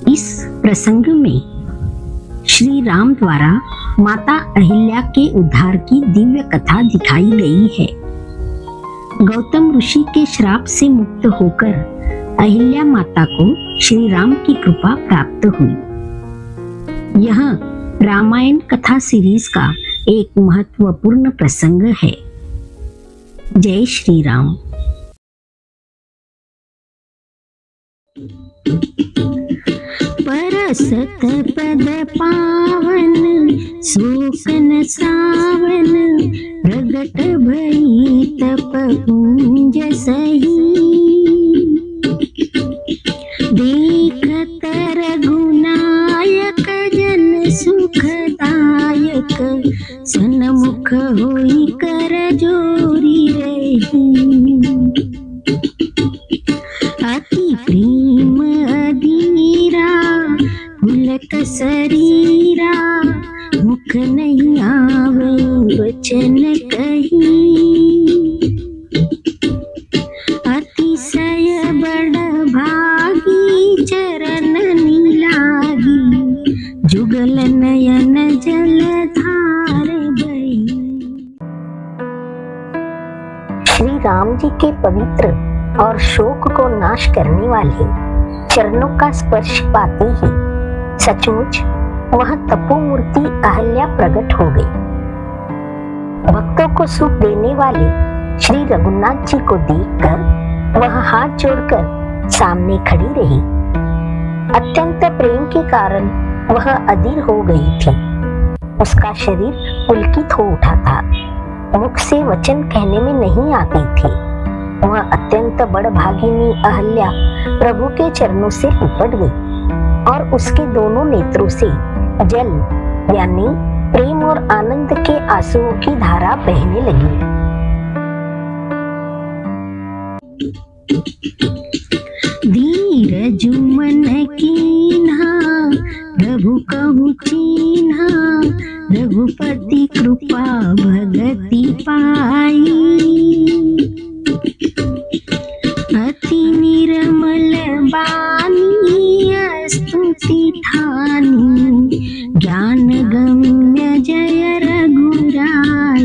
इस प्रसंग में श्री राम द्वारा माता अहिल्या के उद्धार की दिव्य कथा दिखाई गई है। गौतम ऋषि के श्राप से मुक्त होकर अहिल्या माता को श्री राम की कृपा प्राप्त हुई। यह रामायण कथा सीरीज का एक महत्वपूर्ण प्रसंग है। जय श्री राम। परसत पद पावन शोकन सावन प्रगट भई तप पुंज सही। देखत रघुनायक जन सुखदायक सन्मुख होई कर जोरी रही। अति प्रेम अधीरा पुलक शरीरा मुख नहीं आवे वचन कही। अतिशय बड़ भागी चरण लागी जुगल नयन जलधार बही। श्री राम जी के पवित्र और शोक को नाश करने वाले चरणों का स्पर्श पाते ही सचमुच वह तपोमूर्ति अहल्या प्रकट हो गई। भक्तों को सुख देने वाले श्री रघुनाथ जी को देखकर वह हाथ जोड़कर सामने खड़ी रही। अत्यंत प्रेम के कारण वह अधीर हो गई थी। उसका शरीर पुलकित हो उठा था। मुख से वचन कहने में नहीं आती थी। वह अत्यंत बड़भागिनी अहल्या प्रभु के चरणों से लिपट गई और उसके दोनों नेत्रों से जल यानी प्रेम और आनंद के आंसुओं की धारा बहने लगी। धीरज मन कीन्हा प्रभु कहु चीन्हा रघुपति कृपा भगति पाई। अति निर्मल बानी स्तुति ठानी ज्ञान गम्य जय रघुराई।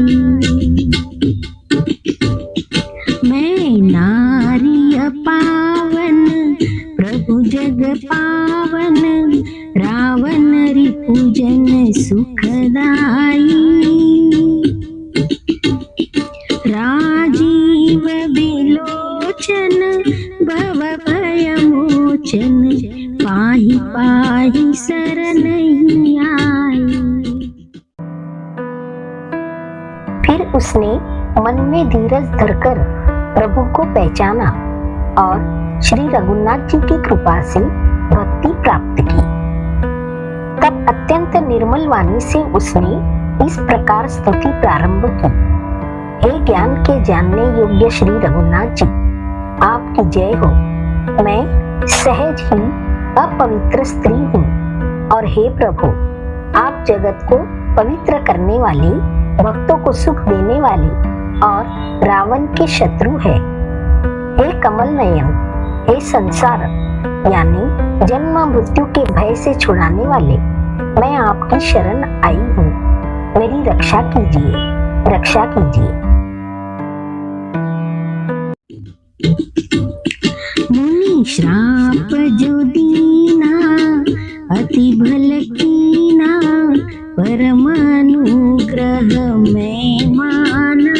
मैं नारी पावन प्रभु जग पावन रावण रिपुजन सुखदाई। राजीव विलोचन भव भय मोचन पाहि पाहि शरण आई। फिर उसने मन में धीरज धरकर प्रभु को पहचाना और श्री रघुनाथ जी की कृपा से भक्ति प्राप्त की। तब अत्यंत निर्मल वाणी से उसने इस प्रकार स्तुति प्रारंभ की। हे ज्ञान के जानने योग्य श्री रघुनाथ जी, आपकी जय हो। मैं सहज ही अपवित्र स्त्री हूँ और हे प्रभु, आप जगत को पवित्र करने वाले, भक्तों को सुख देने वाले और रावण के शत्रु है। हे कमल नयन, हे संसार यानी जन्म मृत्यु के भय से छुड़ाने वाले, मैं आपकी शरण आई हूँ। मेरी रक्षा कीजिए, रक्षा कीजिए। मुनि श्राप जो दीना अति भल कीना परम अनुग्रह में माना।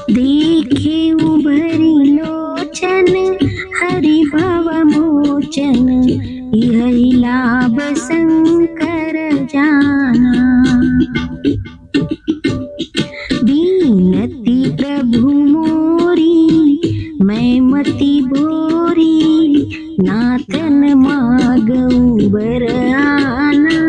देखे उभरी लोचन हरि भव मोचन यही लाभ शंकर जाना। दीनति प्रभु मोरी मैं मति भोरी नाथन मागऊ बर आना।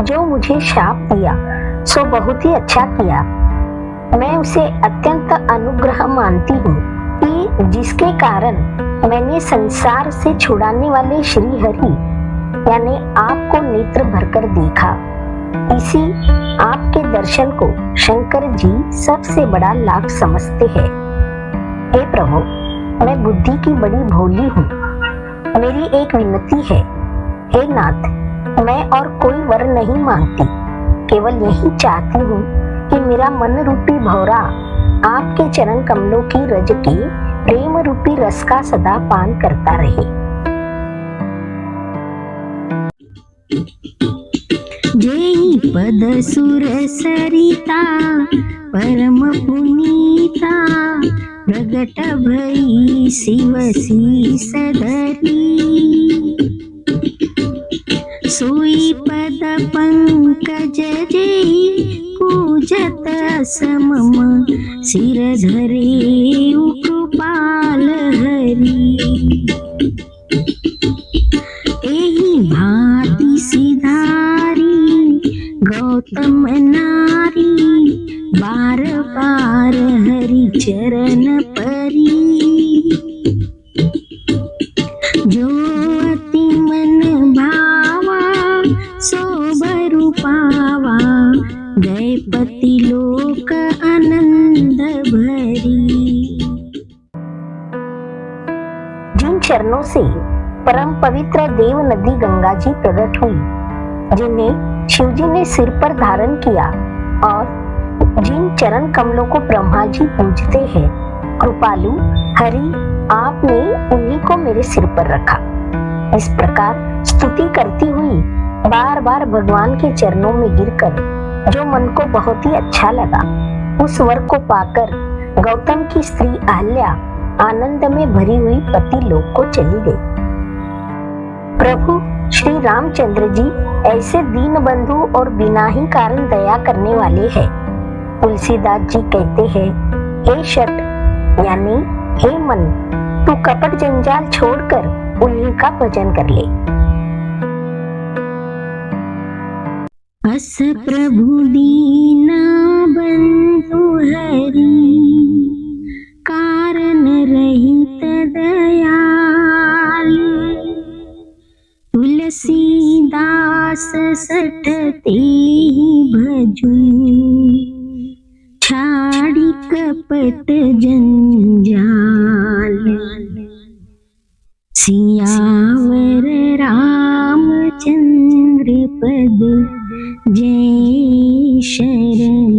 जो मुझे शाप दिया सो बहुत ही अच्छा किया। मैं उसे अत्यंत अनुग्रह मानती हूँ कि जिसके कारण मैंने संसार से छुड़ाने वाले श्री हरि यानी आपको नेत्र भरकर देखा। इसी आपके दर्शन को शंकर जी सबसे बड़ा लाभ समझते हैं। हे प्रभु, मैं बुद्धि की बड़ी भोली हूँ। मेरी एक विनती है, हे नाथ, मैं और कोई वर नहीं मांगती, केवल यही चाहती हूँ कि मेरा मन रूपी भौरा आपके चरण कमलों की रज के प्रेम रूपी रस का सदा पान करता रहे। जय पद सुर सरिता परम पुनीता प्रगट भई शिव शीस धरी। सोई पद पंकज जय पूजत समम सिर धरे कृपाल हरि। एहि भांति सिधारी गौतम नारी बार बार हरि चरण परी। जो अति मन भावा सो बरु पावा गए पति लोक आनंद भरी। जिन चरणों से परम पवित्र देव नदी गंगा जी प्रकट हुई, जिन्हें शिवजी ने सिर पर धारण किया और जिन चरण कमलों को ब्रह्मा जी पूजते हैं, कृपालु हरि आपने उन्हीं को मेरे सिर पर रखा। इस प्रकार स्तुति करती हुई बार बार भगवान के चरणों में गिरकर जो मन को बहुत ही अच्छा लगा, उस वर को पाकर गौतम की स्त्री अहल्या आनंद में भरी हुई पति लोक को चली गई। प्रभु श्री रामचंद्र जी ऐसे दीन बंधु और बिना ही कारण दया करने वाले हैं। तुलसीदास जी कहते हैं, हे शट यानी हे मन, तू कपट जंजाल छोड़कर उन्हीं का भजन कर ले। अस प्रभु दीना बंधु हरि कारण रहित दयाल। तुलसीदास सठते भजू छाड़ी कपट जंजाल। सियावर रामचंद्र पद जय शरण।